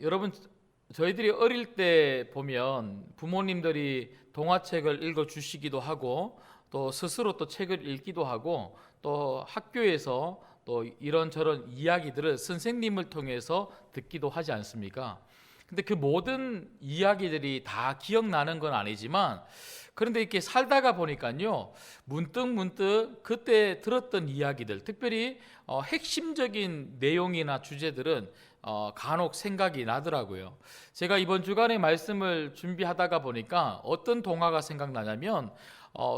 여러분, 저희들이 어릴 때 보면 부모님들이 동화책을 읽어 주시기도 하고 또 스스로 또 책을 읽기도 하고 또 학교에서 또 이런저런 이야기들을 선생님을 통해서 듣기도 하지 않습니까? 근데 그 모든 이야기들이 다 기억나는 건 아니지만, 그런데 이렇게 살다가 보니까요, 문득 그때 들었던 이야기들, 특별히 핵심적인 내용이나 주제들은 간혹 생각이 나더라고요. 제가 이번 주간에 말씀을 준비하다가 보니까 어떤 동화가 생각나냐면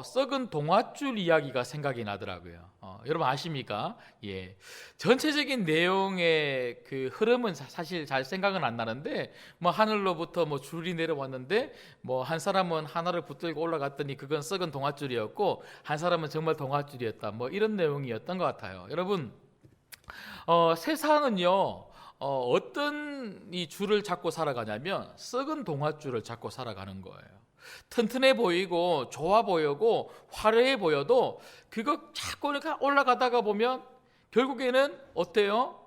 썩은 동화줄 이야기가 생각이 나더라고요. 여러분 아십니까? 예. 전체적인 내용의 그 흐름은 사실 잘 생각은 안 나는데, 뭐 하늘로부터 뭐 줄이 내려왔는데 뭐 한 사람은 하나를 붙들고 올라갔더니 그건 썩은 동화줄이었고, 한 사람은 정말 동화줄이었다, 뭐 이런 내용이었던 것 같아요. 여러분, 세상은요, 어떤 이 줄을 잡고 살아가냐면 썩은 동화줄을 잡고 살아가는 거예요. 튼튼해 보이고 좋아 보이고 화려해 보여도 그거 자꾸 올라가다가 보면 결국에는 어때요?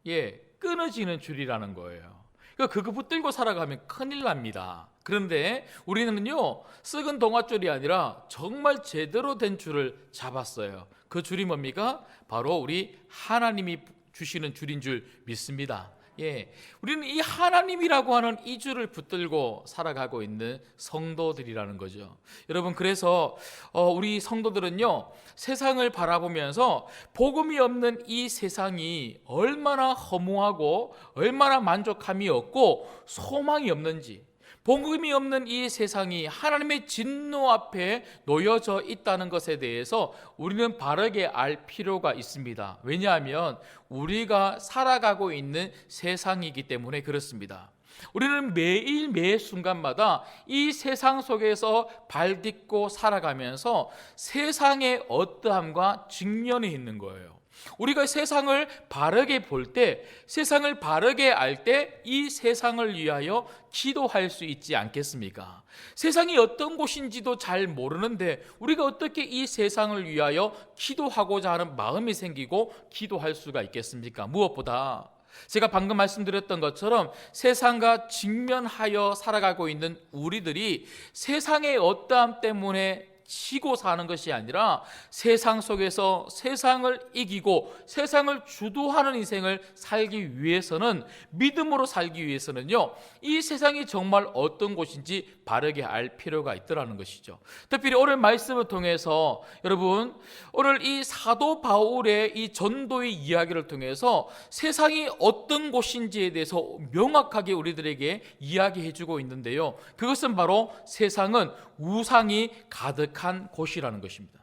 예, 끊어지는 줄이라는 거예요. 그러니까 그거 붙들고 살아가면 큰일 납니다. 그런데 우리는요, 썩은 동아줄이 아니라 정말 제대로 된 줄을 잡았어요. 그 줄이 뭡니까? 바로 우리 하나님이 주시는 줄인 줄 믿습니다. 예, 우리는 이 하나님이라고 하는 이 줄을 붙들고 살아가고 있는 성도들이라는 거죠. 여러분, 그래서 우리 성도들은요, 세상을 바라보면서 복음이 없는 이 세상이 얼마나 허무하고 얼마나 만족함이 없고 소망이 없는지, 복음이 없는 이 세상이 하나님의 진노 앞에 놓여져 있다는 것에 대해서 우리는 바르게 알 필요가 있습니다. 왜냐하면 우리가 살아가고 있는 세상이기 때문에 그렇습니다. 우리는 매일 매 순간마다 이 세상 속에서 발 딛고 살아가면서 세상의 어떠함과 직면해 있는 거예요. 우리가 세상을 바르게 볼 때, 세상을 바르게 알 때 이 세상을 위하여 기도할 수 있지 않겠습니까? 세상이 어떤 곳인지도 잘 모르는데 우리가 어떻게 이 세상을 위하여 기도하고자 하는 마음이 생기고 기도할 수가 있겠습니까? 무엇보다 제가 방금 말씀드렸던 것처럼 세상과 직면하여 살아가고 있는 우리들이 세상의 어떠함 때문에 치고 사는 것이 아니라 세상 속에서 세상을 이기고 세상을 주도하는 인생을 살기 위해서는, 믿음으로 살기 위해서는요, 이 세상이 정말 어떤 곳인지 바르게 알 필요가 있더라는 것이죠. 특별히 오늘 말씀을 통해서 여러분, 오늘 이 사도 바울의 이 전도의 이야기를 통해서 세상이 어떤 곳인지에 대해서 명확하게 우리들에게 이야기해 주고 있는데요, 그것은 바로 세상은 우상이 가득한 곳이라는 것입니다.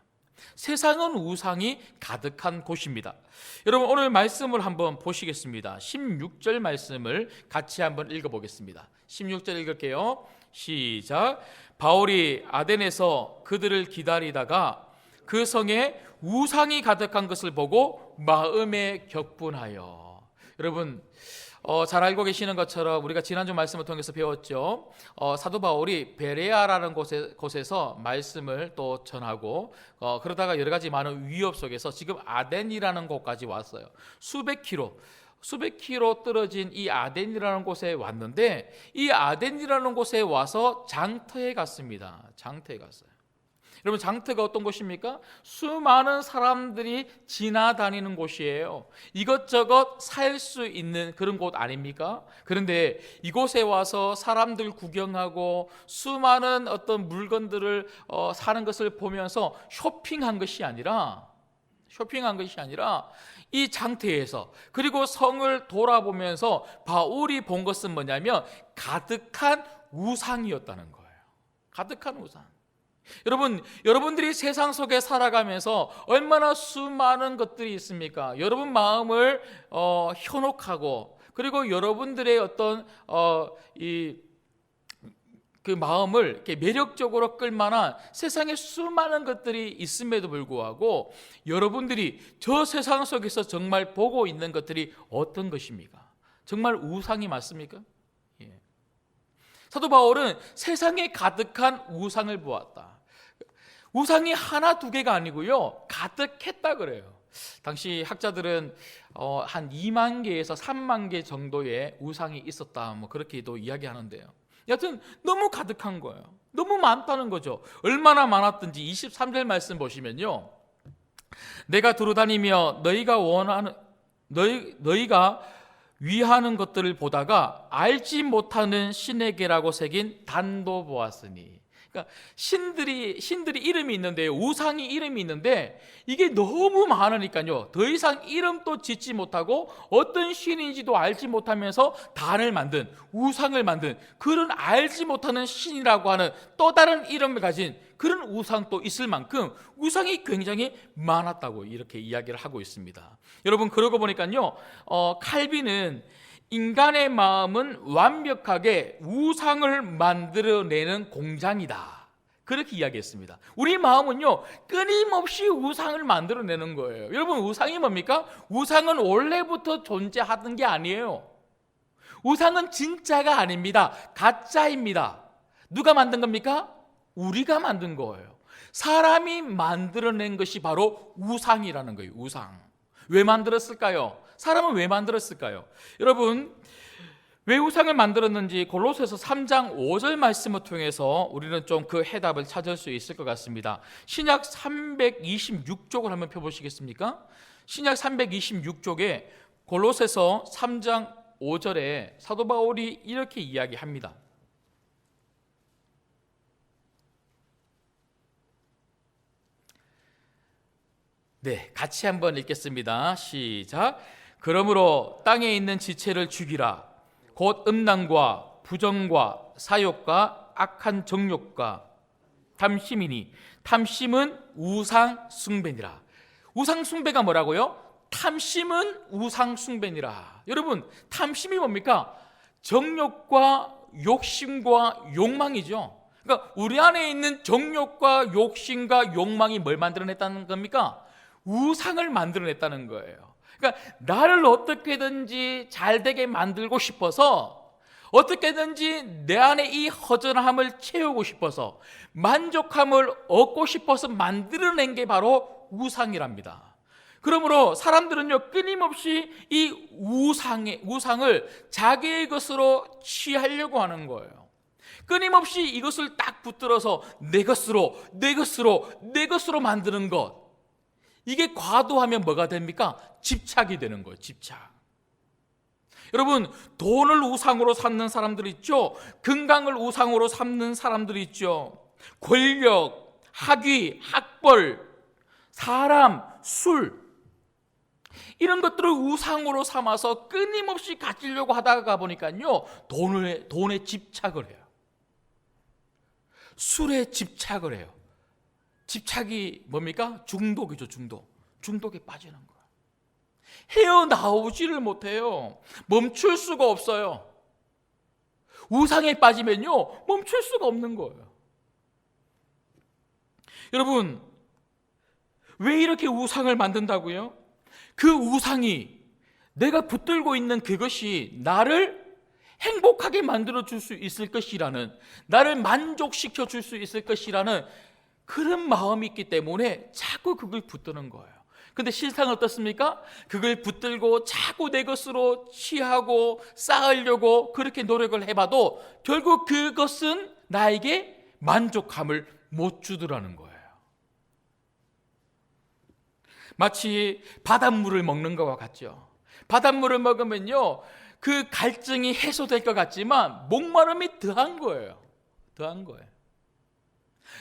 세상은 우상이 가득한 곳입니다. 여러분, 오늘 말씀을 한번 보시겠습니다. 16절 말씀을 같이 한번 읽어보겠습니다. 16절 읽을게요. 시작. 바울이 아덴에서 그들을 기다리다가 그 성에 우상이 가득한 것을 보고 마음에 격분하여. 여러분, 잘 알고 계시는 것처럼 우리가 지난주 말씀을 통해서 배웠죠. 사도 바울이 베레아라는 곳에서 말씀을 또 전하고 그러다가 여러 가지 많은 위협 속에서 지금 아덴이라는 곳까지 왔어요. 수백 킬로 떨어진 이 아덴이라는 곳에 왔는데, 이 아덴이라는 곳에 와서 장터에 갔습니다. 장터에 갔어요. 여러분, 장터가 어떤 곳입니까? 수많은 사람들이 지나다니는 곳이에요. 이것저것 살 수 있는 그런 곳 아닙니까? 그런데 이곳에 와서 사람들 구경하고 수많은 어떤 물건들을 사는 것을 보면서 쇼핑한 것이 아니라 이 장터에서, 그리고 성을 돌아보면서 바울이 본 것은 뭐냐면 가득한 우상이었다는 거예요. 가득한 우상. 여러분들이 세상 속에 살아가면서 얼마나 수많은 것들이 있습니까? 여러분 마음을 현혹하고, 그리고 여러분들의 어떤 그 마음을 이렇게 매력적으로 끌만한 세상에 수많은 것들이 있음에도 불구하고 여러분들이 저 세상 속에서 정말 보고 있는 것들이 어떤 것입니까? 정말 우상이 맞습니까? 예. 사도 바울은 세상에 가득한 우상을 보았다. 우상이 하나 두 개가 아니고요, 가득했다 그래요. 당시 학자들은 한 2만 개에서 3만 개 정도의 우상이 있었다, 뭐 그렇게도 이야기하는데요. 여튼 너무 가득한 거예요. 너무 많다는 거죠. 얼마나 많았든지 23절 말씀 보시면요, 내가 두루다니며 너희가 위하는 것들을 보다가 알지 못하는 신에게라고 새긴 단도 보았으니. 그러니까 신들이 이름이 있는데, 우상이 이름이 있는데 이게 너무 많으니까요, 더 이상 이름도 짓지 못하고 어떤 신인지도 알지 못하면서 단을 만든, 우상을 만든, 그런 알지 못하는 신이라고 하는 또 다른 이름을 가진 그런 우상도 있을 만큼 우상이 굉장히 많았다고 이렇게 이야기를 하고 있습니다. 여러분, 그러고 보니까요, 칼빈은 인간의 마음은 완벽하게 우상을 만들어내는 공장이다, 그렇게 이야기했습니다. 우리 마음은요, 끊임없이 우상을 만들어내는 거예요. 여러분, 우상이 뭡니까? 우상은 원래부터 존재하던 게 아니에요. 우상은 진짜가 아닙니다. 가짜입니다. 누가 만든 겁니까? 우리가 만든 거예요. 사람이 만들어낸 것이 바로 우상이라는 거예요. 우상. 왜 만들었을까요? 사람은 왜 만들었을까요? 여러분, 왜 우상을 만들었는지 골로새서 3장 5절 말씀을 통해서 우리는 좀 그 해답을 찾을 수 있을 것 같습니다. 신약 326쪽을 한번 펴보시겠습니까? 신약 326쪽에 골로새서 3장 5절에 사도 바울이 이렇게 이야기합니다. 네, 같이 한번 읽겠습니다. 시작. 그러므로 땅에 있는 지체를 죽이라. 곧 음란과 부정과 사욕과 악한 정욕과 탐심이니 탐심은 우상 숭배니라. 우상 숭배가 뭐라고요? 탐심은 우상 숭배니라. 여러분, 탐심이 뭡니까? 정욕과 욕심과 욕망이죠. 그러니까 우리 안에 있는 정욕과 욕심과 욕망이 뭘 만들어냈다는 겁니까? 우상을 만들어냈다는 거예요. 그러니까 나를 어떻게든지 잘되게 만들고 싶어서, 어떻게든지 내 안에 이 허전함을 채우고 싶어서, 만족함을 얻고 싶어서 만들어낸 게 바로 우상이랍니다. 그러므로 사람들은요, 끊임없이 이 우상을 자기의 것으로 취하려고 하는 거예요. 끊임없이 이것을 딱 붙들어서 내 것으로 만드는 것, 이게 과도하면 뭐가 됩니까? 집착이 되는 거예요. 집착. 여러분, 돈을 우상으로 삼는 사람들 있죠? 건강을 우상으로 삼는 사람들 있죠? 권력, 학위, 학벌, 사람, 술, 이런 것들을 우상으로 삼아서 끊임없이 가지려고 하다가 보니까요, 돈에 집착을 해요. 술에 집착을 해요. 집착이 뭡니까? 중독이죠. 중독에 빠지는 거예요. 헤어나오지를 못해요. 멈출 수가 없어요. 우상에 빠지면요, 멈출 수가 없는 거예요. 여러분, 왜 이렇게 우상을 만든다고요? 그 우상이, 내가 붙들고 있는 그것이 나를 행복하게 만들어 줄 수 있을 것이라는, 나를 만족시켜 줄 수 있을 것이라는 그런 마음이 있기 때문에 자꾸 그걸 붙드는 거예요. 근데 실상은 어떻습니까? 그걸 붙들고 자꾸 내 것으로 취하고 쌓으려고 그렇게 노력을 해봐도 결국 그것은 나에게 만족감을 못 주더라는 거예요. 마치 바닷물을 먹는 것과 같죠. 바닷물을 먹으면요, 그 갈증이 해소될 것 같지만 목마름이 더한 거예요.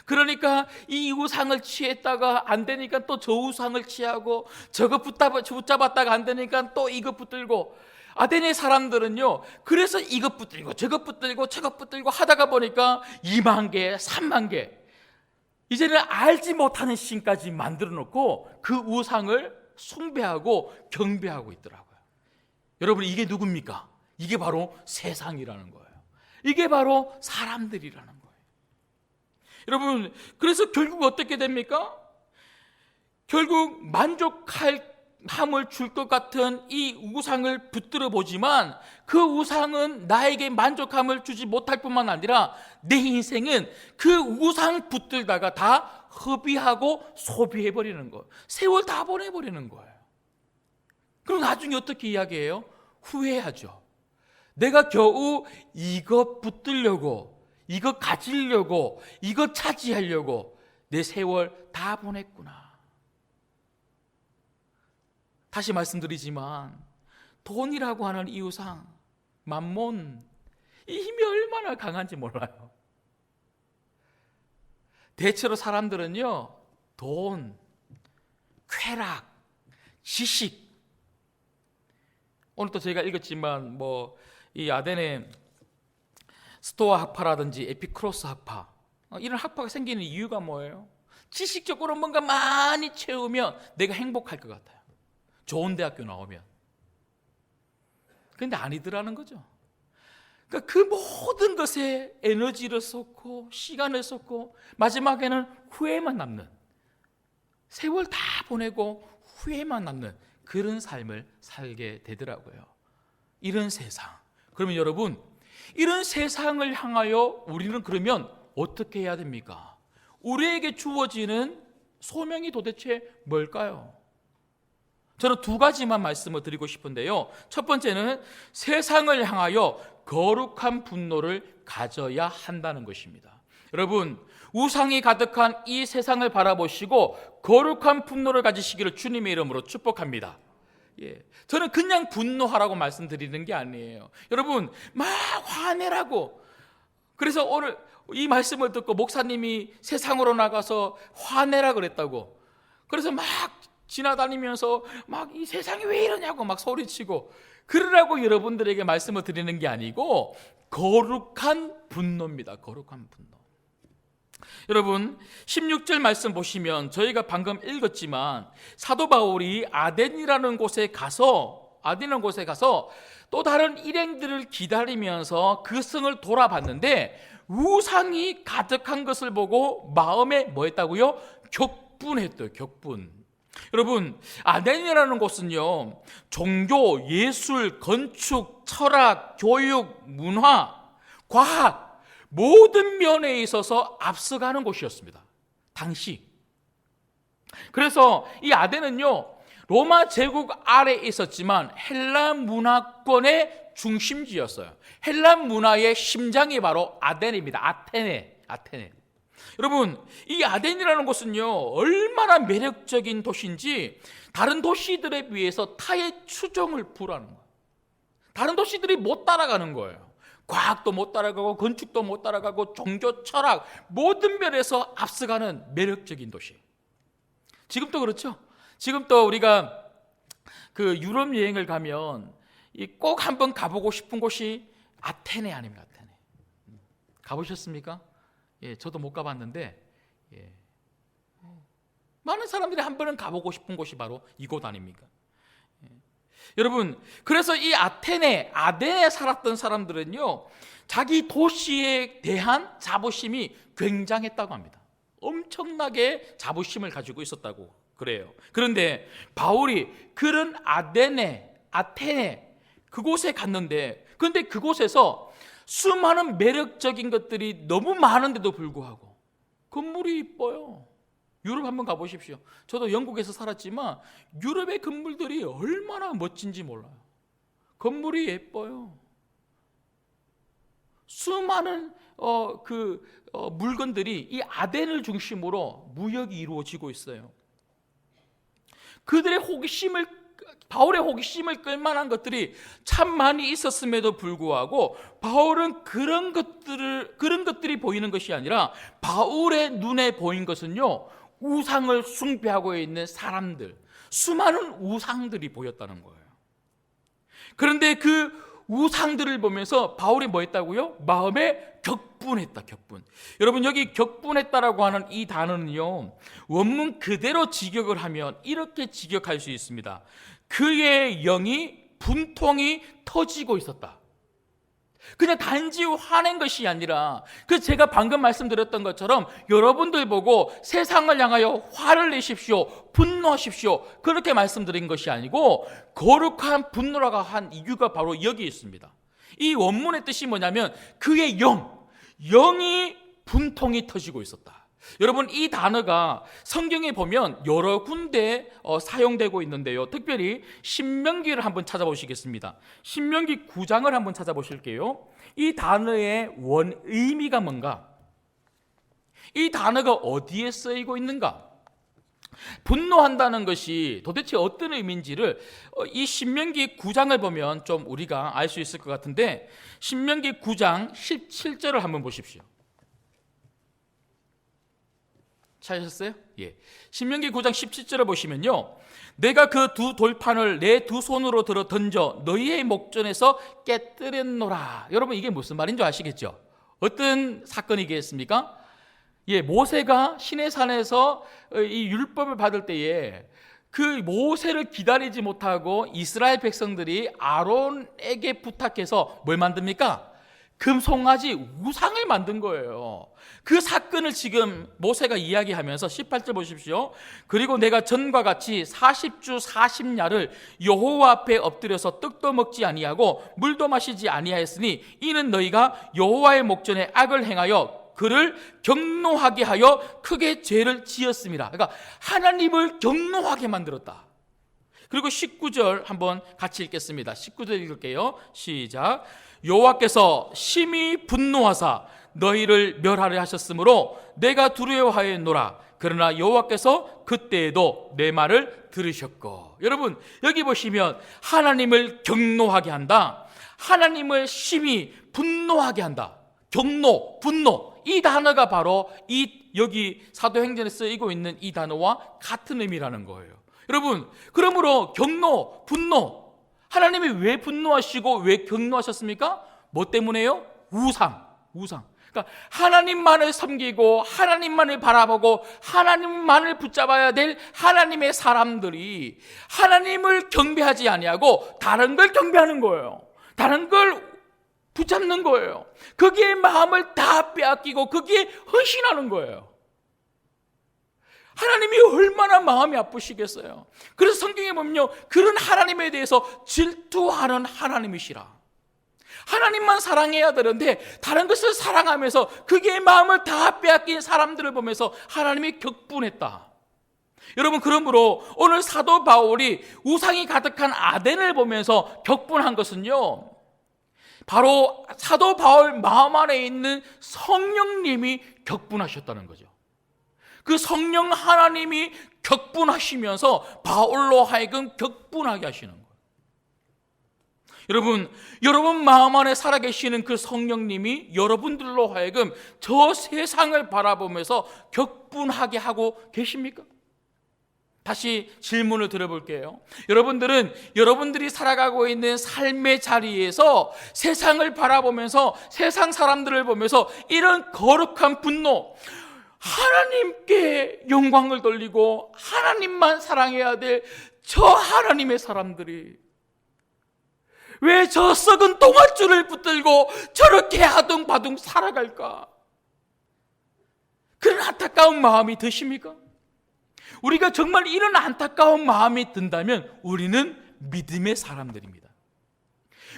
그러니까 이 우상을 취했다가 안 되니까 또 저 우상을 취하고, 저거 붙잡았다가 안 되니까 또 이거 붙들고, 아테네 사람들은요, 그래서 이것 붙들고 저것 붙들고 하다가 보니까 2만 개, 3만 개, 이제는 알지 못하는 신까지 만들어 놓고 그 우상을 숭배하고 경배하고 있더라고요. 여러분, 이게 누굽니까? 이게 바로 세상이라는 거예요. 이게 바로 사람들이라는 거예요. 여러분, 그래서 결국 어떻게 됩니까? 결국 만족함을 줄 것 같은 이 우상을 붙들어 보지만 그 우상은 나에게 만족함을 주지 못할 뿐만 아니라 내 인생은 그 우상 붙들다가 다 허비하고 소비해버리는 거예요. 세월 다 보내버리는 거예요. 그럼 나중에 어떻게 이야기해요? 후회하죠. 내가 겨우 이거 붙들려고, 이거 가지려고, 이거 차지하려고 내 세월 다 보냈구나. 다시 말씀드리지만 돈이라고 하는 이 우상, 만몬, 이 힘이 얼마나 강한지 몰라요. 대체로 사람들은요, 돈, 쾌락, 지식. 오늘 또 저희가 읽었지만 이 아덴의 스토아 학파라든지 에피크로스 학파, 이런 학파가 생기는 이유가 뭐예요? 지식적으로 뭔가 많이 채우면 내가 행복할 것 같아요. 좋은 대학교 나오면. 근데 아니더라는 거죠. 그러니까 그 모든 것에 에너지를 쏟고 시간을 쏟고 마지막에는 후회만 남는, 세월 다 보내고 후회만 남는 그런 삶을 살게 되더라고요. 이런 세상. 그러면 여러분, 이런 세상을 향하여 우리는 그러면 어떻게 해야 됩니까? 우리에게 주어지는 소명이 도대체 뭘까요? 저는 두 가지만 말씀을 드리고 싶은데요. 첫 번째는 세상을 향하여 거룩한 분노를 가져야 한다는 것입니다. 여러분, 우상이 가득한 이 세상을 바라보시고 거룩한 분노를 가지시기를 주님의 이름으로 축복합니다. 저는 그냥 분노하라고 말씀드리는 게 아니에요. 여러분, 막 화내라고. 그래서 오늘 이 말씀을 듣고 목사님이 세상으로 나가서 화내라 그랬다고. 그래서 막 지나다니면서 막 이 세상이 왜 이러냐고 막 소리치고 그러라고 여러분들에게 말씀을 드리는 게 아니고 거룩한 분노입니다. 거룩한 분노. 여러분, 16절 말씀 보시면 저희가 방금 읽었지만 사도 바울이 아덴이라는 곳에 가서 또 다른 일행들을 기다리면서 그 성을 돌아봤는데 우상이 가득한 것을 보고 마음에 뭐 했다고요? 격분했대요. 격분. 여러분, 아덴이라는 곳은요, 종교, 예술, 건축, 철학, 교육, 문화, 과학 모든 면에 있어서 앞서가는 곳이었습니다. 당시. 그래서 이 아덴은요, 로마 제국 아래에 있었지만 헬라 문화권의 중심지였어요. 헬라 문화의 심장이 바로 아덴입니다. 아테네. 여러분, 이 아덴이라는 곳은요, 얼마나 매력적인 도시인지 다른 도시들에 비해서 타의 추종을 불하는 거예요. 다른 도시들이 못 따라가는 거예요. 과학도 못 따라가고 건축도 못 따라가고 종교, 철학 모든 면에서 앞서가는 매력적인 도시. 지금도 그렇죠. 지금도 우리가 그 유럽 여행을 가면 꼭 한번 가보고 싶은 곳이 아테네 아닙니까? 아테네. 가보셨습니까? 예, 저도 못 가봤는데 많은 사람들이 한 번은 가보고 싶은 곳이 바로 이곳 아닙니까? 여러분, 그래서 이 아덴에 살았던 사람들은요, 자기 도시에 대한 자부심이 굉장했다고 합니다. 엄청나게 자부심을 가지고 있었다고 그래요. 그런데 바울이 그런 아테네 그곳에 갔는데, 그런데 그곳에서 수많은 매력적인 것들이 너무 많은데도 불구하고 건물이 이뻐요. 유럽 한번 가보십시오. 저도 영국에서 살았지만 유럽의 건물들이 얼마나 멋진지 몰라요. 건물이 예뻐요. 수많은 물건들이 이 아덴을 중심으로 무역이 이루어지고 있어요. 그들의 바울의 호기심을 끌만한 것들이 참 많이 있었음에도 불구하고 바울은 그런 것들이 보이는 것이 아니라 바울의 눈에 보인 것은요, 우상을 숭배하고 있는 사람들, 수많은 우상들이 보였다는 거예요. 그런데 그 우상들을 보면서 바울이 뭐 했다고요? 마음에 격분했다. 격분. 여러분, 여기 격분했다라고 하는 이 단어는요, 원문 그대로 직역을 하면 이렇게 직역할 수 있습니다. 그의 영이 분통이 터지고 있었다. 그냥 단지 화낸 것이 아니라, 제가 방금 말씀드렸던 것처럼 여러분들 보고 세상을 향하여 화를 내십시오, 분노하십시오, 그렇게 말씀드린 것이 아니고 거룩한 분노라고 한 이유가 바로 여기 있습니다. 이 원문의 뜻이 뭐냐면 그의 영이 분통이 터지고 있었다. 여러분, 이 단어가 성경에 보면 여러 군데 사용되고 있는데요. 특별히 신명기를 한번 찾아보시겠습니다. 신명기 9장을 한번 찾아보실게요. 이 단어의 원 의미가 뭔가? 이 단어가 어디에 쓰이고 있는가? 분노한다는 것이 도대체 어떤 의미인지를 이 신명기 9장을 보면 좀 우리가 알 수 있을 것 같은데, 신명기 9장 17절을 한번 보십시오. 찾으셨어요? 예. 신명기 9장 17절을 보시면요, 내가 그 두 돌판을 내 두 손으로 들어 던져 너희의 목전에서 깨뜨렸노라. 여러분, 이게 무슨 말인 줄 아시겠죠? 어떤 사건이겠습니까? 예, 모세가 시내산에서 이 율법을 받을 때에 그 모세를 기다리지 못하고 이스라엘 백성들이 아론에게 부탁해서 뭘 만듭니까? 금송아지 우상을 만든 거예요. 그 사건을 지금 모세가 이야기하면서 18절 보십시오. 그리고 내가 전과 같이 40주 40야를 여호와 앞에 엎드려서 떡도 먹지 아니하고 물도 마시지 아니하였으니 이는 너희가 여호와의 목전에 악을 행하여 그를 경노하게 하여 크게 죄를 지었습니다. 그러니까 하나님을 경노하게 만들었다. 그리고 19절 한번 같이 읽겠습니다. 19절 읽을게요. 시작. 여호와께서 심히 분노하사 너희를 멸하려 하셨으므로 내가 두려워하였노라. 그러나 여호와께서 그때에도 내 말을 들으셨고. 여러분, 여기 보시면 하나님을 경노하게 한다, 하나님을 심히 분노하게 한다. 경노, 분노, 이 단어가 바로 여기 사도행전에 쓰이고 있는 이 단어와 같은 의미라는 거예요. 여러분, 그러므로 경노, 분노, 하나님이 왜 분노하시고 왜 경노하셨습니까? 뭐 때문에요? 우상. 그러니까 하나님만을 섬기고 하나님만을 바라보고 하나님만을 붙잡아야 될 하나님의 사람들이 하나님을 경배하지 아니하고 다른 걸 경배하는 거예요. 다른 걸 붙잡는 거예요. 거기에 마음을 다 빼앗기고 거기에 헌신하는 거예요. 하나님이 얼마나 마음이 아프시겠어요. 그래서 성경에 보면요, 그런 하나님에 대해서 질투하는 하나님이시라. 하나님만 사랑해야 되는데 다른 것을 사랑하면서 그게 마음을 다 빼앗긴 사람들을 보면서 하나님이 격분했다. 여러분, 그러므로 오늘 사도 바울이 우상이 가득한 아덴을 보면서 격분한 것은요, 바로 사도 바울 마음 안에 있는 성령님이 격분하셨다는 거죠. 그 성령 하나님이 격분하시면서 바울로 하여금 격분하게 하시는 거예요. 여러분 마음 안에 살아계시는 그 성령님이 여러분들로 하여금 저 세상을 바라보면서 격분하게 하고 계십니까? 다시 질문을 드려볼게요. 여러분들이 살아가고 있는 삶의 자리에서 세상을 바라보면서 세상 사람들을 보면서 이런 거룩한 분노, 하나님께 영광을 돌리고 하나님만 사랑해야 될 저 하나님의 사람들이 왜 저 썩은 동아줄을 붙들고 저렇게 아둥바둥 살아갈까? 그런 안타까운 마음이 드십니까? 우리가 정말 이런 안타까운 마음이 든다면 우리는 믿음의 사람들입니다.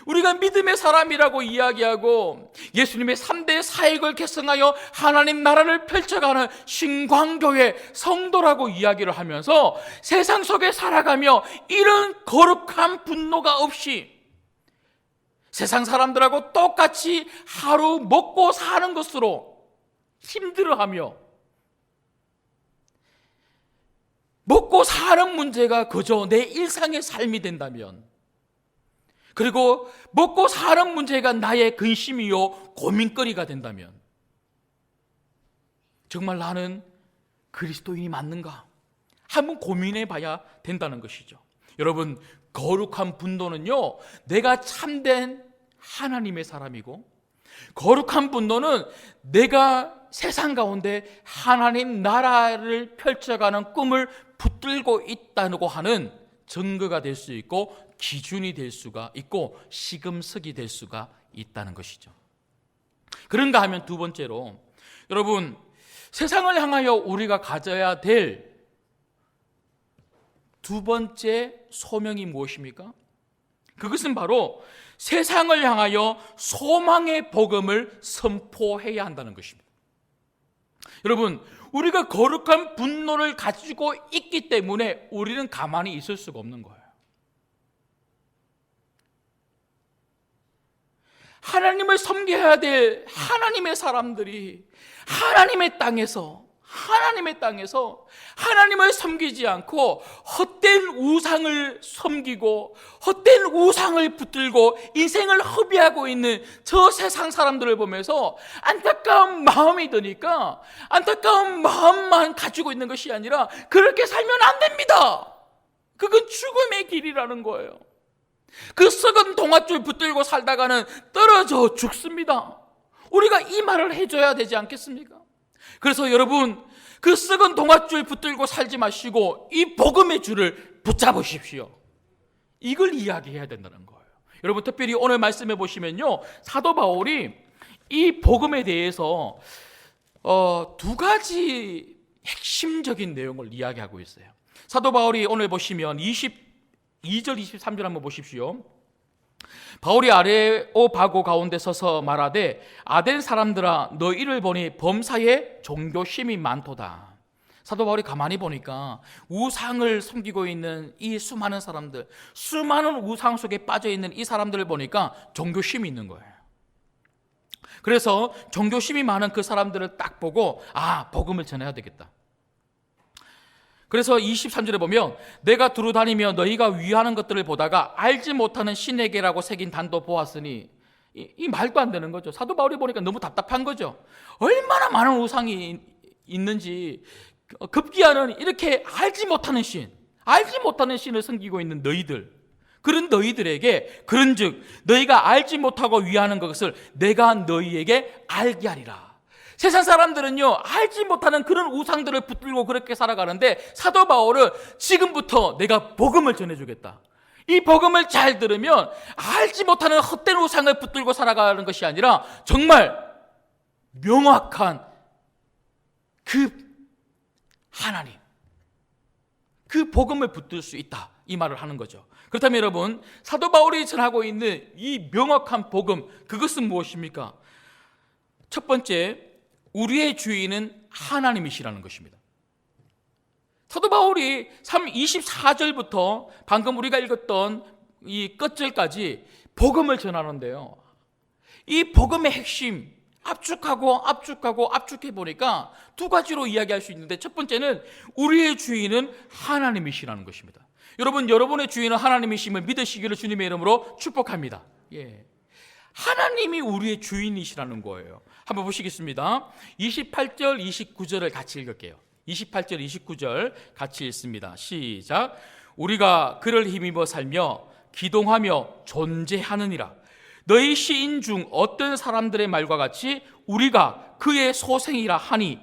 우리가 믿음의 사람이라고 이야기하고 예수님의 3대 사역을 계승하여 하나님 나라를 펼쳐가는 신광교회 성도라고 이야기를 하면서 세상 속에 살아가며 이런 거룩한 분노가 없이 세상 사람들하고 똑같이 하루 먹고 사는 것으로 힘들어하며 먹고 사는 문제가 그저 내 일상의 삶이 된다면, 그리고 먹고 사는 문제가 나의 근심이요 고민거리가 된다면 정말 나는 그리스도인이 맞는가? 한번 고민해 봐야 된다는 것이죠. 여러분, 거룩한 분노는요, 내가 참된 하나님의 사람이고, 거룩한 분노는 내가 세상 가운데 하나님 나라를 펼쳐가는 꿈을 붙들고 있다고 하는 증거가 될 수 있고 기준이 될 수가 있고 시금석이 될 수가 있다는 것이죠. 그런가 하면 두 번째로, 여러분, 세상을 향하여 우리가 가져야 될 두 번째 소명이 무엇입니까? 그것은 바로 세상을 향하여 소망의 복음을 선포해야 한다는 것입니다. 여러분, 우리가 거룩한 분노를 가지고 있기 때문에 우리는 가만히 있을 수가 없는 거예요. 하나님을 섬겨야 될 하나님의 사람들이 하나님의 땅에서 하나님을 섬기지 않고 헛된 우상을 섬기고 헛된 우상을 붙들고 인생을 허비하고 있는 저 세상 사람들을 보면서 안타까운 마음이 드니까 안타까운 마음만 가지고 있는 것이 아니라 그렇게 살면 안 됩니다. 그건 죽음의 길이라는 거예요. 그 썩은 동아줄 붙들고 살다가는 떨어져 죽습니다. 우리가 이 말을 해줘야 되지 않겠습니까? 그래서 여러분, 그 썩은 동아줄 붙들고 살지 마시고 이 복음의 줄을 붙잡으십시오. 이걸 이야기해야 된다는 거예요. 여러분, 특별히 오늘 말씀해 보시면요, 사도 바울이 이 복음에 대해서 두 가지 핵심적인 내용을 이야기하고 있어요. 사도 바울이 오늘 보시면 22절 23절 한번 보십시오. 바울이 아레오바고 가운데 서서 말하되 아덴 사람들아 너희를 보니 범사에 종교심이 많도다. 사도 바울이 가만히 보니까 우상을 섬기고 있는 이 수많은 사람들, 수많은 우상 속에 빠져 있는 이 사람들을 보니까 종교심이 있는 거예요. 그래서 종교심이 많은 그 사람들을 딱 보고 복음을 전해야 되겠다. 그래서 23절에 보면 내가 두루 다니며 너희가 위하는 것들을 보다가 알지 못하는 신에게라고 새긴 단도 보았으니, 이 말도 안 되는 거죠. 사도 바울이 보니까 너무 답답한 거죠. 얼마나 많은 우상이 있는지, 급기야는 이렇게 알지 못하는 신을 섬기고 있는 너희들, 그런 너희들에게 그런즉 너희가 알지 못하고 위하는 것을 내가 너희에게 알게 하리라. 세상 사람들은요, 알지 못하는 그런 우상들을 붙들고 그렇게 살아가는데 사도 바울은 지금부터 내가 복음을 전해주겠다. 이 복음을 잘 들으면 알지 못하는 헛된 우상을 붙들고 살아가는 것이 아니라 정말 명확한 그 하나님, 그 복음을 붙들 수 있다, 이 말을 하는 거죠. 그렇다면 여러분, 사도 바울이 전하고 있는 이 명확한 복음, 그것은 무엇입니까? 첫 번째, 우리의 주인은 하나님이시라는 것입니다. 사도 바울이 24절부터 방금 우리가 읽었던 이 끝절까지 복음을 전하는데요, 이 복음의 핵심, 압축해 보니까 두 가지로 이야기할 수 있는데, 첫 번째는 우리의 주인은 하나님이시라는 것입니다. 여러분, 여러분의 주인은 하나님이심을 믿으시기를 주님의 이름으로 축복합니다. 하나님이 우리의 주인이시라는 거예요. 한번 보시겠습니다. 28절 29절을 같이 읽을게요. 28절 29절 같이 읽습니다. 시작. 우리가 그를 힘입어 살며 기동하며 존재하느니라. 너희 시인 중 어떤 사람들의 말과 같이 우리가 그의 소생이라 하니,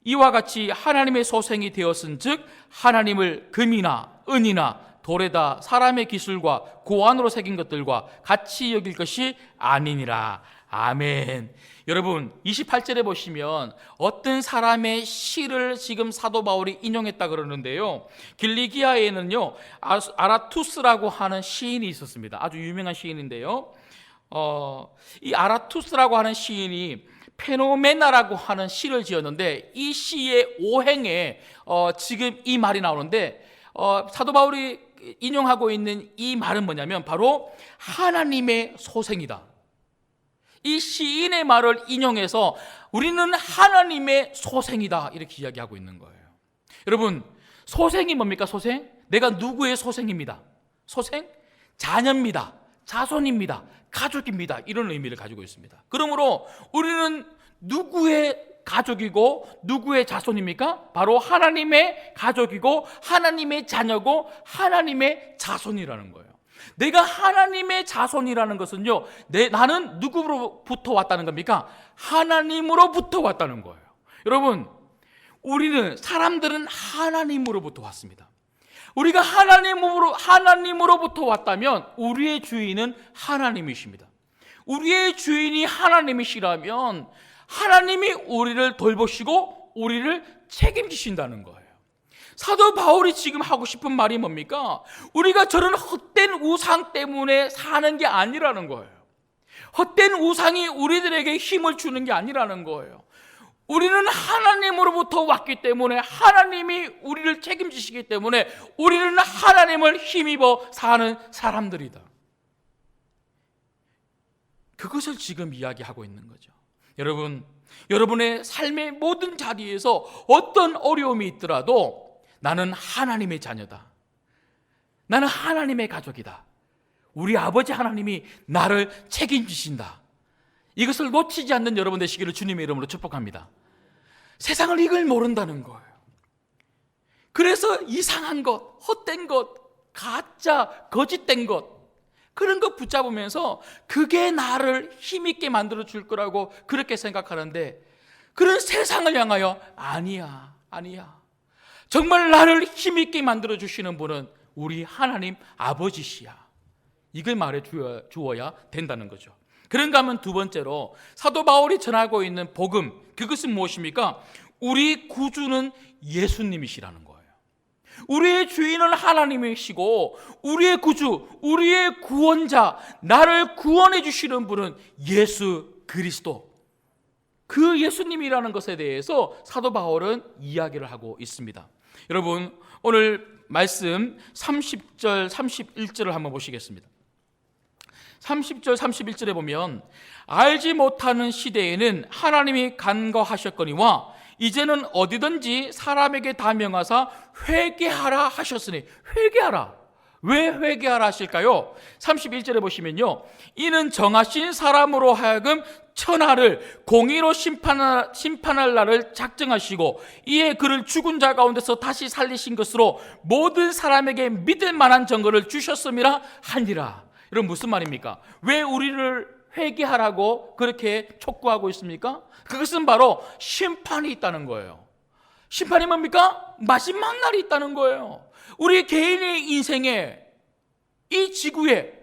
이와 같이 하나님의 소생이 되었은즉 하나님을 금이나 은이나 돌에다 사람의 기술과 고안으로 새긴 것들과 같이 여길 것이 아니니라. 아멘. 여러분, 28절에 보시면 어떤 사람의 시를 지금 사도 바울이 인용했다 그러는데요, 길리기아에는요 아라투스라고 하는 시인이 있었습니다. 아주 유명한 시인인데요, 이 아라투스라고 하는 시인이 페노메나라고 하는 시를 지었는데, 이 시의 오행에 지금 이 말이 나오는데, 사도 바울이 인용하고 있는 이 말은 뭐냐면 바로 하나님의 소생이다. 이 시인의 말을 인용해서 우리는 하나님의 소생이다, 이렇게 이야기하고 있는 거예요. 여러분, 소생이 뭡니까? 소생? 내가 누구의 소생입니다. 소생? 자녀입니다. 자손입니다. 가족입니다. 이런 의미를 가지고 있습니다. 그러므로 우리는 누구의 가족이고 누구의 자손입니까? 바로 하나님의 가족이고 하나님의 자녀고 하나님의 자손이라는 거예요. 내가 하나님의 자손이라는 것은요, 나는 누구로부터 왔다는 겁니까? 하나님으로부터 왔다는 거예요. 여러분, 사람들은 하나님으로부터 왔습니다. 우리가 하나님으로부터 왔다면 우리의 주인은 하나님이십니다. 우리의 주인이 하나님이시라면 하나님이 우리를 돌보시고 우리를 책임지신다는 거예요. 사도 바울이 지금 하고 싶은 말이 뭡니까? 우리가 저런 헛된 우상 때문에 사는 게 아니라는 거예요. 헛된 우상이 우리들에게 힘을 주는 게 아니라는 거예요. 우리는 하나님으로부터 왔기 때문에 하나님이 우리를 책임지시기 때문에 우리는 하나님을 힘입어 사는 사람들이다. 그것을 지금 이야기하고 있는 거죠. 여러분, 여러분의 삶의 모든 자리에서 어떤 어려움이 있더라도 나는 하나님의 자녀다. 나는 하나님의 가족이다. 우리 아버지 하나님이 나를 책임지신다. 이것을 놓치지 않는 여러분 되시기를 주님의 이름으로 축복합니다. 세상을 이걸 모른다는 거예요. 그래서 이상한 것, 헛된 것, 가짜, 거짓된 것, 그런 것 붙잡으면서 그게 나를 힘있게 만들어 줄 거라고 그렇게 생각하는데, 그런 세상을 향하여 아니야. 정말 나를 힘있게 만들어 주시는 분은 우리 하나님 아버지시야. 이걸 말해 주어야 된다는 거죠. 그런가 하면 두 번째로 사도 바울이 전하고 있는 복음, 그것은 무엇입니까? 우리 구주는 예수님이시라는 거예요. 우리의 주인은 하나님이시고 우리의 구주, 우리의 구원자, 나를 구원해 주시는 분은 예수 그리스도, 그 예수님이라는 것에 대해서 사도 바울은 이야기를 하고 있습니다. 여러분, 오늘 말씀 30절 31절을 한번 보시겠습니다. 30절 31절에 보면 알지 못하는 시대에는 하나님이 간과하셨거니와 이제는 어디든지 사람에게 다 명하사 회개하라 하셨으니, 회개하라. 왜 회개하라 하실까요? 31절에 보시면요, 이는 정하신 사람으로 하여금 천하를 공의로 심판할 날을 작정하시고 이에 그를 죽은 자 가운데서 다시 살리신 것으로 모든 사람에게 믿을 만한 증거를 주셨음이라 하니라. 이런 무슨 말입니까? 왜 우리를 회개하라고 그렇게 촉구하고 있습니까? 그것은 바로 심판이 있다는 거예요. 심판이 뭡니까? 마지막 날이 있다는 거예요. 우리 개인의 인생에, 이 지구에,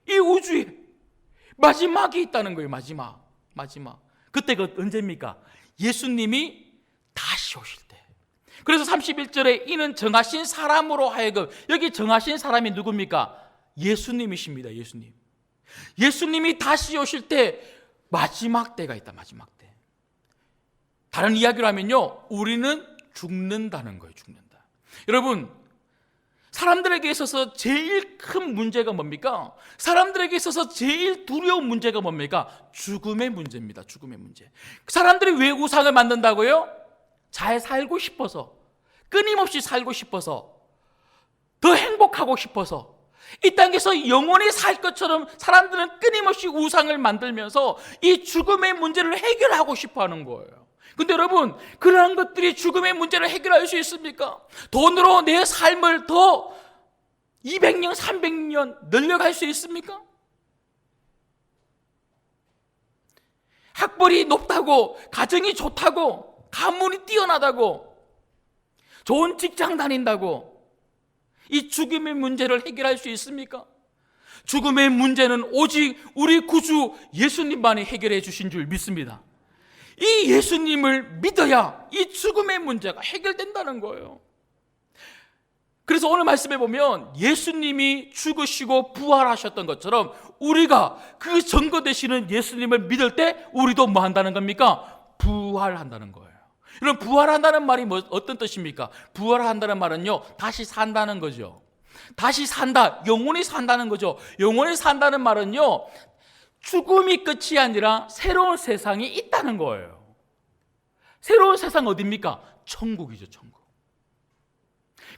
이 우주에 마지막이 있다는 거예요. 마지막. 그때가 언제입니까? 예수님이 다시 오실 때. 그래서 31절에 이는 정하신 사람으로 하여금, 여기 정하신 사람이 누굽니까? 예수님이십니다. 예수님이 다시 오실 때 마지막 때가 있다. 마지막 때. 다른 이야기로 하면요, 우리는 죽는다는 거예요. 죽는다. 여러분, 사람들에게 있어서 제일 큰 문제가 뭡니까? 사람들에게 있어서 제일 두려운 문제가 뭡니까? 죽음의 문제입니다. 죽음의 문제. 사람들이 왜 우상을 만든다고요? 잘 살고 싶어서, 끊임없이 살고 싶어서, 더 행복하고 싶어서, 이 땅에서 영원히 살 것처럼 사람들은 끊임없이 우상을 만들면서 이 죽음의 문제를 해결하고 싶어 하는 거예요. 근데 여러분, 그러한 것들이 죽음의 문제를 해결할 수 있습니까? 돈으로 내 삶을 더 200년, 300년 늘려갈 수 있습니까? 학벌이 높다고, 가정이 좋다고, 가문이 뛰어나다고, 좋은 직장 다닌다고 이 죽음의 문제를 해결할 수 있습니까? 죽음의 문제는 오직 우리 구주 예수님만이 해결해 주신 줄 믿습니다. 이 예수님을 믿어야 이 죽음의 문제가 해결된다는 거예요. 그래서 오늘 말씀에 보면 예수님이 죽으시고 부활하셨던 것처럼 우리가 그 증거 되시는 예수님을 믿을 때 우리도 뭐 한다는 겁니까? 부활한다는 거예요. 여러분, 부활한다는 말이 어떤 뜻입니까? 부활한다는 말은요, 다시 산다는 거죠. 다시 산다, 영원히 산다는 거죠. 영원히 산다는 말은요, 죽음이 끝이 아니라 새로운 세상이 있다는 거예요. 새로운 세상 어디입니까? 천국이죠, 천국.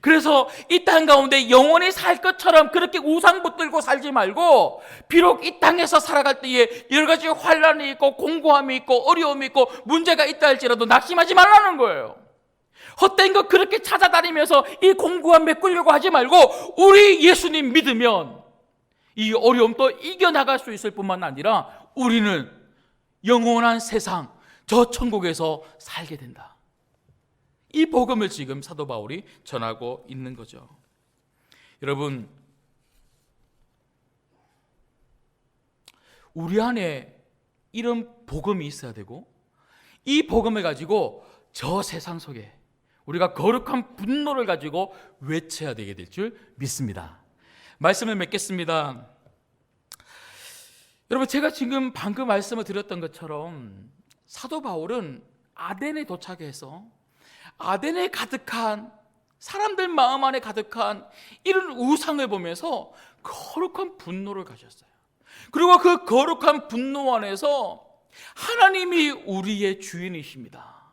그래서 이 땅 가운데 영원히 살 것처럼 그렇게 우상 붙들고 살지 말고, 비록 이 땅에서 살아갈 때에 여러 가지 환난이 있고 공고함이 있고 어려움이 있고 문제가 있다 할지라도 낙심하지 말라는 거예요. 헛된 거 그렇게 찾아다니면서 이 공고함 메꾸려고 하지 말고 우리 예수님 믿으면 이 어려움도 이겨나갈 수 있을 뿐만 아니라 우리는 영원한 세상, 저 천국에서 살게 된다. 이 복음을 지금 사도 바울이 전하고 있는 거죠. 여러분, 우리 안에 이런 복음이 있어야 되고, 이 복음을 가지고 저 세상 속에 우리가 거룩한 분노를 가지고 외쳐야 되게 될 줄 믿습니다. 말씀을 맺겠습니다. 여러분, 제가 지금 방금 말씀을 드렸던 것처럼 사도 바울은 아덴에 도착해서 아덴에 가득한 사람들 마음 안에 가득한 이런 우상을 보면서 거룩한 분노를 가졌어요. 그리고 그 거룩한 분노 안에서 하나님이 우리의 주인이십니다.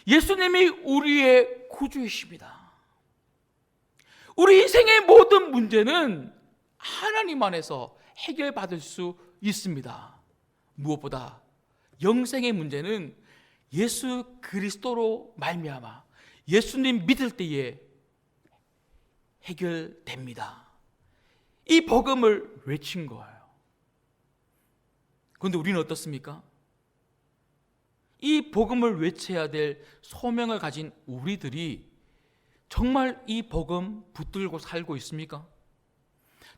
예수님이 우리의 구주이십니다. 우리 인생의 모든 문제는 하나님 안에서 해결받을 수 있습니다. 무엇보다 영생의 문제는 예수 그리스도로 말미암아 예수님 믿을 때에 해결됩니다. 이 복음을 외친 거예요. 그런데 우리는 어떻습니까? 이 복음을 외쳐야 될 소명을 가진 우리들이 정말 이 복음 붙들고 살고 있습니까?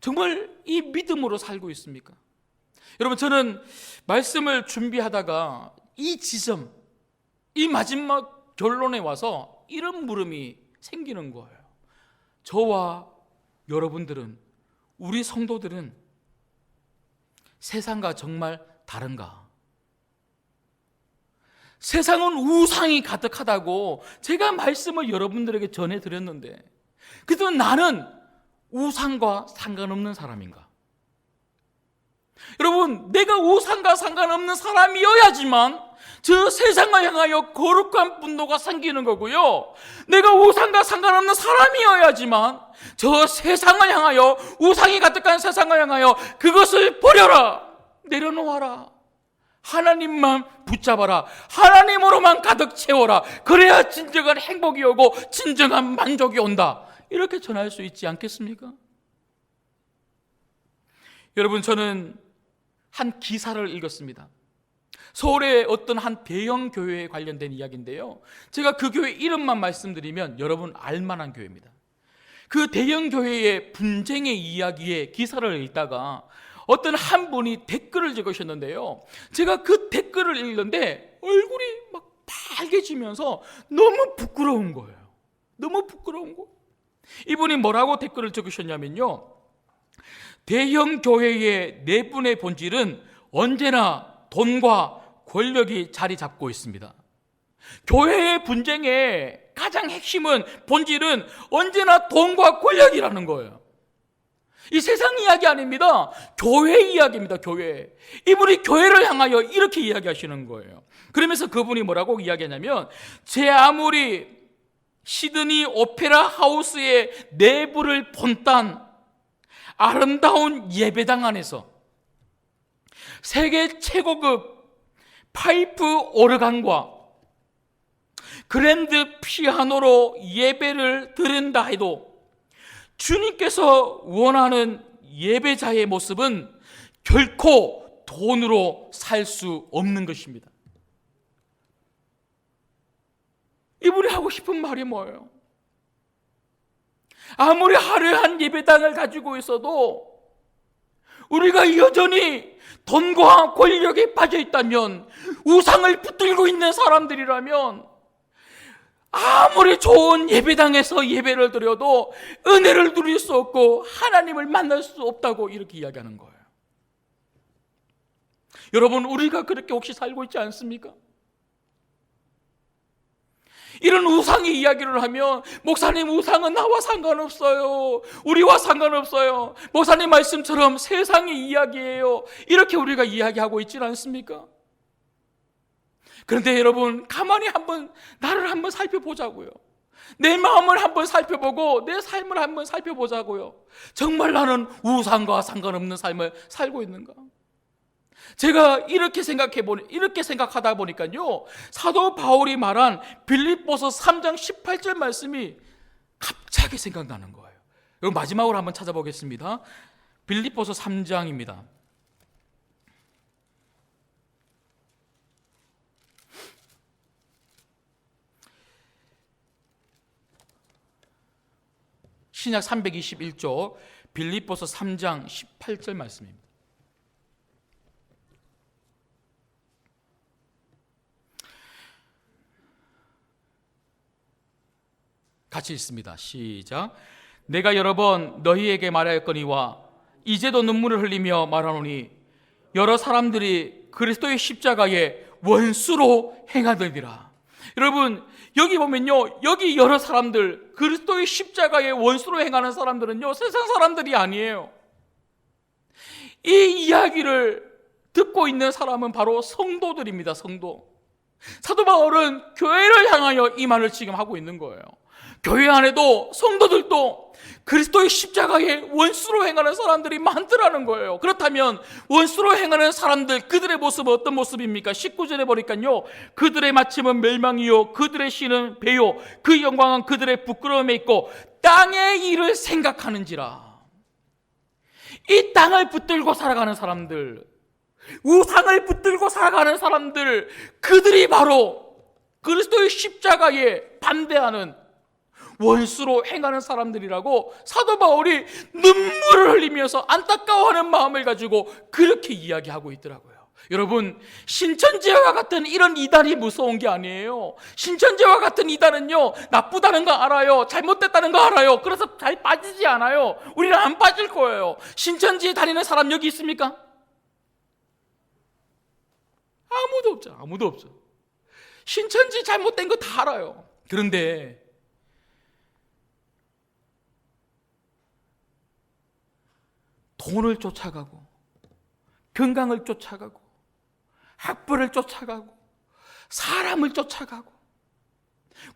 정말 이 믿음으로 살고 있습니까? 여러분, 저는 말씀을 준비하다가 이 지점, 이 마지막 결론에 와서 이런 물음이 생기는 거예요. 저와 여러분들은, 우리 성도들은 세상과 정말 다른가? 세상은 우상이 가득하다고 제가 말씀을 여러분들에게 전해드렸는데, 그래도 나는 우상과 상관없는 사람인가? 여러분, 내가 우상과 상관없는 사람이어야지만 저 세상을 향하여 거룩한 분노가 생기는 거고요, 내가 우상과 상관없는 사람이어야지만 저 세상을 향하여, 우상이 가득한 세상을 향하여 그것을 버려라, 내려놓아라, 하나님만 붙잡아라, 하나님으로만 가득 채워라, 그래야 진정한 행복이 오고 진정한 만족이 온다, 이렇게 전할 수 있지 않겠습니까? 여러분, 저는 한 기사를 읽었습니다. 서울의 어떤 한 대형 교회에 관련된 이야기인데요, 제가 그 교회 이름만 말씀드리면 여러분 알만한 교회입니다. 그 대형 교회의 분쟁의 이야기에 기사를 읽다가 어떤 한 분이 댓글을 적으셨는데요, 제가 그 댓글을 읽는데 얼굴이 막 빨개지면서 너무 부끄러운 거예요. 너무 부끄러운 거. 이분이 뭐라고 댓글을 적으셨냐면요, 대형 교회의 내분의 본질은 언제나 돈과 권력이 자리 잡고 있습니다. 교회의 분쟁의 가장 핵심은, 본질은 언제나 돈과 권력이라는 거예요. 이 세상 이야기 아닙니다. 교회 이야기입니다. 교회. 이분이 교회를 향하여 이렇게 이야기하시는 거예요. 그러면서 그분이 뭐라고 이야기하냐면, 제 아무리 시드니 오페라 하우스의 내부를 본딴 아름다운 예배당 안에서 세계 최고급 파이프 오르간과 그랜드 피아노로 예배를 드린다 해도 주님께서 원하는 예배자의 모습은 결코 돈으로 살 수 없는 것입니다. 이분이 하고 싶은 말이 뭐예요? 아무리 화려한 예배당을 가지고 있어도 우리가 여전히 돈과 권력에 빠져 있다면, 우상을 붙들고 있는 사람들이라면 아무리 좋은 예배당에서 예배를 드려도 은혜를 누릴 수 없고 하나님을 만날 수 없다고 이렇게 이야기하는 거예요. 여러분, 우리가 그렇게 혹시 살고 있지 않습니까? 이런 우상의 이야기를 하면, 목사님, 우상은 나와 상관없어요, 우리와 상관없어요, 목사님 말씀처럼 세상의 이야기예요, 이렇게 우리가 이야기하고 있지 않습니까? 그런데 여러분, 가만히 나를 한번 살펴보자고요. 내 마음을 한번 살펴보고 내 삶을 한번 살펴보자고요. 정말 나는 우상과 상관없는 삶을 살고 있는가? 제가 이렇게 생각하다 보니까요, 사도 바울이 말한 빌립보서 3장 18절 말씀이 갑자기 생각나는 거예요. 여러분, 마지막으로 한번 찾아보겠습니다. 빌립보서 3장입니다. 신약 321조 빌립보서 3장 18절 말씀입니다. 같이 읽습니다. 시작. 내가 여러 번 너희에게 말하였거니와 이제도 눈물을 흘리며 말하노니, 여러 사람들이 그리스도의 십자가에 원수로 행하더니라. 여러분, 여기 보면요, 여기 여러 사람들, 그리스도의 십자가의 원수로 행하는 사람들은요, 세상 사람들이 아니에요. 이 이야기를 듣고 있는 사람은 바로 성도들입니다. 성도. 사도 바울은 교회를 향하여 이 말을 지금 하고 있는 거예요. 교회 안에도 성도들도 그리스도의 십자가의 원수로 행하는 사람들이 많더라는 거예요. 그렇다면 원수로 행하는 사람들, 그들의 모습은 어떤 모습입니까? 19절에 보니까요, 그들의 마침은 멸망이요 그들의 신은 배요 그 영광은 그들의 부끄러움에 있고 땅의 일을 생각하는지라. 이 땅을 붙들고 살아가는 사람들, 우상을 붙들고 살아가는 사람들, 그들이 바로 그리스도의 십자가에 반대하는 원수로 행하는 사람들이라고 사도 바울이 눈물을 흘리면서 안타까워하는 마음을 가지고 그렇게 이야기하고 있더라고요. 여러분, 신천지와 같은 이런 이단이 무서운 게 아니에요. 신천지와 같은 이단은요, 나쁘다는 거 알아요. 잘못됐다는 거 알아요. 그래서 잘 빠지지 않아요. 우리는 안 빠질 거예요. 신천지에 다니는 사람 여기 있습니까? 아무도 없죠. 아무도 없죠. 신천지 잘못된 거 다 알아요. 그런데 돈을 쫓아가고 건강을 쫓아가고 학벌을 쫓아가고 사람을 쫓아가고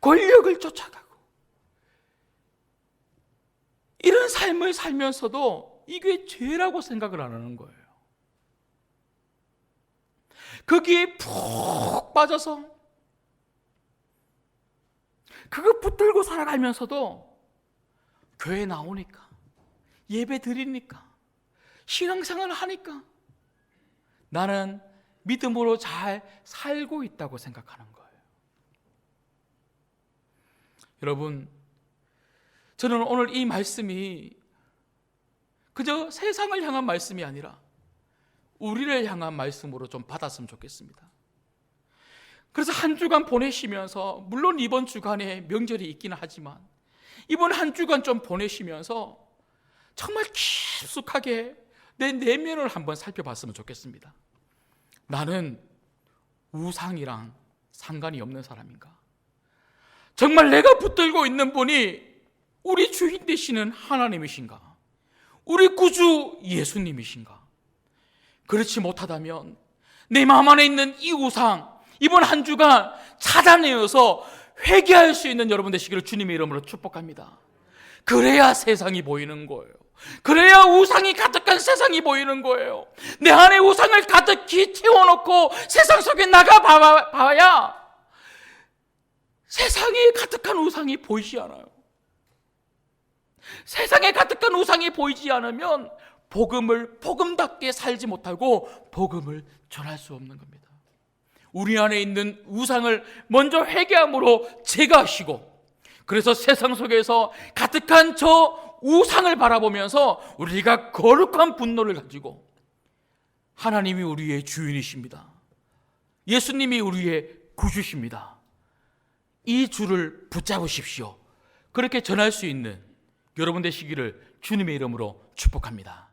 권력을 쫓아가고 이런 삶을 살면서도 이게 죄라고 생각을 안 하는 거예요. 거기에 푹 빠져서 그거 붙들고 살아가면서도 교회 나오니까, 예배 드리니까, 신앙생활을 하니까 나는 믿음으로 잘 살고 있다고 생각하는 거예요. 여러분, 저는 오늘 이 말씀이 그저 세상을 향한 말씀이 아니라 우리를 향한 말씀으로 좀 받았으면 좋겠습니다. 그래서 한 주간 보내시면서, 물론 이번 주간에 명절이 있기는 하지만 이번 한 주간 좀 보내시면서 정말 깊숙하게 내 내면을 한번 살펴봤으면 좋겠습니다. 나는 우상이랑 상관이 없는 사람인가? 정말 내가 붙들고 있는 분이 우리 주인 되시는 하나님이신가? 우리 구주 예수님이신가? 그렇지 못하다면 내 마음 안에 있는 이 우상, 이번 한 주간 찾아내어서 회개할 수 있는 여러분 되시기를 주님의 이름으로 축복합니다. 그래야 세상이 보이는 거예요. 그래야 우상이 가득한 세상이 보이는 거예요. 내 안에 우상을 가득히 채워놓고 세상 속에 나가봐야 세상에 가득한 우상이 보이지 않아요. 세상에 가득한 우상이 보이지 않으면 복음답게 살지 못하고 복음을 전할 수 없는 겁니다. 우리 안에 있는 우상을 먼저 회개함으로 제거하시고, 그래서 세상 속에서 가득한 저 우상을 바라보면서 우리가 거룩한 분노를 가지고, 하나님이 우리의 주인이십니다. 예수님이 우리의 구주십니다. 이 줄을 붙잡으십시오. 그렇게 전할 수 있는 여러분 되시기를 주님의 이름으로 축복합니다.